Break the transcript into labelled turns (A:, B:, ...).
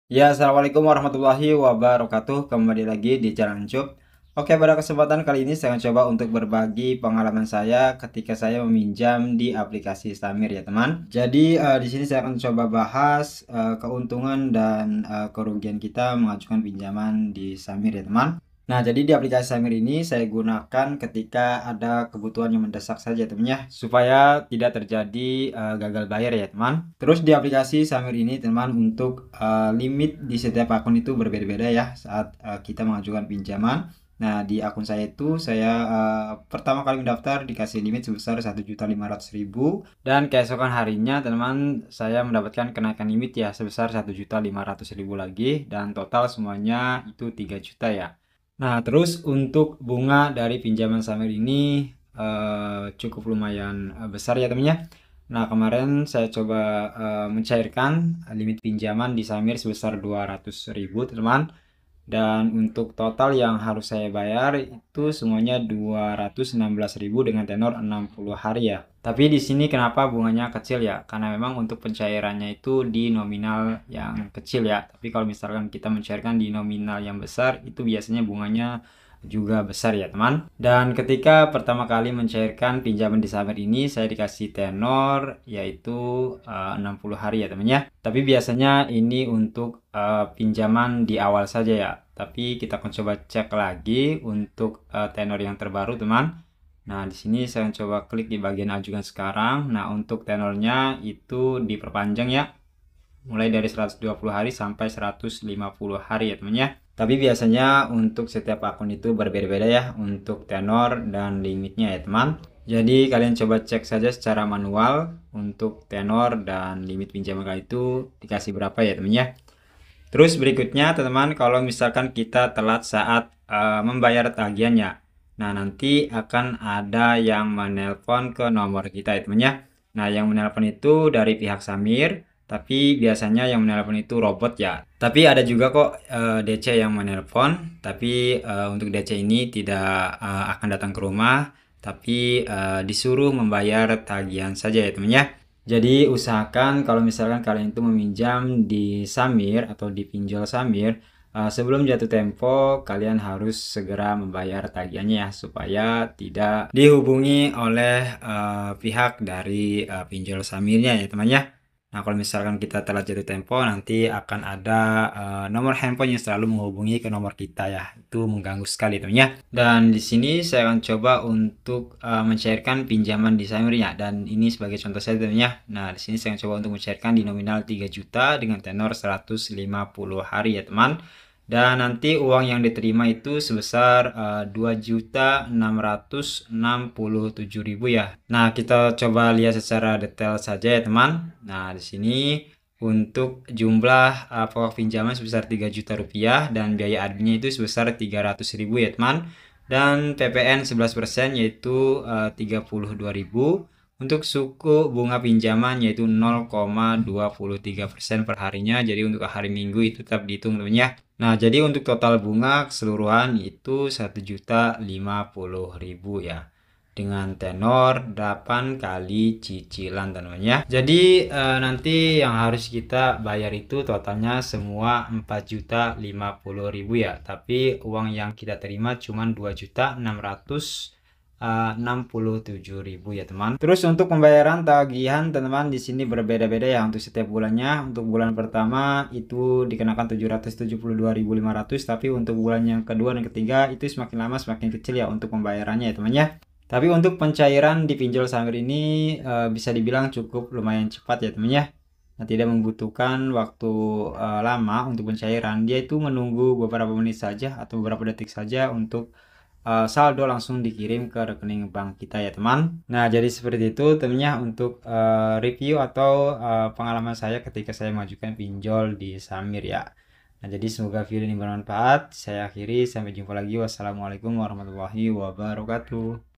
A: Ya, assalamualaikum warahmatullahi wabarakatuh. Kembali lagi di Jalan Cup. Oke, pada kesempatan kali ini saya akan coba untuk berbagi pengalaman saya ketika saya meminjam di aplikasi Samir ya teman. Jadi di sini saya akan coba bahas keuntungan dan kerugian kita mengajukan pinjaman di Samir ya teman. Nah, jadi di aplikasi Samir ini saya gunakan ketika ada kebutuhan yang mendesak saja teman ya, supaya tidak terjadi gagal bayar ya teman. Terus di aplikasi Samir ini teman untuk limit di setiap akun itu berbeda-beda ya saat kita mengajukan pinjaman. Nah, di akun saya itu saya pertama kali mendaftar dikasih limit sebesar 1.500.000 dan keesokan harinya teman saya mendapatkan kenaikan limit ya sebesar 1.500.000 lagi dan total semuanya itu 3 juta ya. Nah, terus untuk bunga dari pinjaman Samir ini cukup lumayan besar ya temennya. Nah, kemarin saya coba mencairkan limit pinjaman di Samir sebesar 200.000 teman. Dan untuk total yang harus saya bayar itu semuanya 216.000 dengan tenor 60 hari ya. Tapi di sini kenapa bunganya kecil ya? Karena memang untuk pencairannya itu di nominal yang kecil ya. Tapi kalau misalkan kita mencairkan di nominal yang besar itu biasanya bunganya juga besar ya teman. Dan ketika pertama kali mencairkan pinjaman di Samer ini saya dikasih tenor yaitu 60 hari ya teman ya. Tapi biasanya ini untuk pinjaman di awal saja ya. Tapi kita akan coba cek lagi untuk tenor yang terbaru teman. Nah, di sini saya coba klik di bagian ajukan sekarang. Nah, untuk tenornya itu diperpanjang ya. Mulai dari 120 hari sampai 150 hari ya teman ya. Tapi biasanya untuk setiap akun itu berbeda-beda ya untuk tenor dan limitnya ya teman. Jadi kalian coba cek saja secara manual untuk tenor dan limit pinjaman kali itu dikasih berapa ya teman ya. Terus berikutnya teman-teman kalau misalkan kita telat saat membayar tagihannya. Nah, nanti akan ada yang menelpon ke nomor kita ya teman ya. Nah, yang menelpon itu dari pihak Samir, tapi biasanya yang menelpon itu robot ya. Tapi ada juga kok DC yang menelpon, tapi untuk DC ini tidak akan datang ke rumah, tapi disuruh membayar tagihan saja ya teman ya. Jadi usahakan kalau misalkan kalian itu meminjam di Samir atau di pinjol Samir, sebelum jatuh tempo kalian harus segera membayar tagihannya ya supaya tidak dihubungi oleh pihak dari pinjol Samirnya ya teman ya. Nah, kalau misalkan kita telat jatuh tempo, nanti akan ada nomor handphone yang selalu menghubungi ke nomor kita ya. Itu mengganggu sekali teman ya. Dan di sini saya akan coba untuk mencairkan pinjaman di Samir ya. Dan ini sebagai contoh saja teman ya. Nah, di sini saya akan coba untuk mencairkan di nominal 3 juta dengan tenor 150 hari ya teman. Dan nanti uang yang diterima itu sebesar 2.667.000 ya. Nah, kita coba lihat secara detail saja ya teman. Nah, di sini untuk jumlah pokok pinjaman sebesar 3 juta rupiah dan biaya adminnya itu sebesar 300.000 ya teman. Dan PPN 11% yaitu 32.000. Untuk suku bunga pinjaman yaitu 0,23% per harinya. Jadi untuk hari Minggu itu tetap dihitung teman ya. Nah, jadi untuk total bunga keseluruhan itu 1.050.000 ya. Dengan tenor 8 kali cicilan teman-teman ya. Jadi nanti yang harus kita bayar itu totalnya semua 4.050.000 ya. Tapi uang yang kita terima cuma 2.667.000 ya teman. Terus untuk pembayaran tagihan teman-teman di sini berbeda-beda ya untuk setiap bulannya. Untuk bulan pertama itu dikenakan 772.500, tapi untuk bulan yang kedua dan ketiga itu semakin lama semakin kecil ya untuk pembayarannya ya teman ya. Tapi untuk pencairan di pinjol Samir ini bisa dibilang cukup lumayan cepat ya teman ya. Nah, tidak membutuhkan waktu lama untuk pencairan. Dia itu menunggu beberapa menit saja atau beberapa detik saja untuk saldo langsung dikirim ke rekening bank kita ya teman. Nah, jadi seperti itu temennya untuk review atau pengalaman saya ketika saya mengajukan pinjol di Samir ya. Nah, jadi semoga video ini bermanfaat. Saya akhiri, sampai jumpa lagi. Wassalamualaikum warahmatullahi wabarakatuh.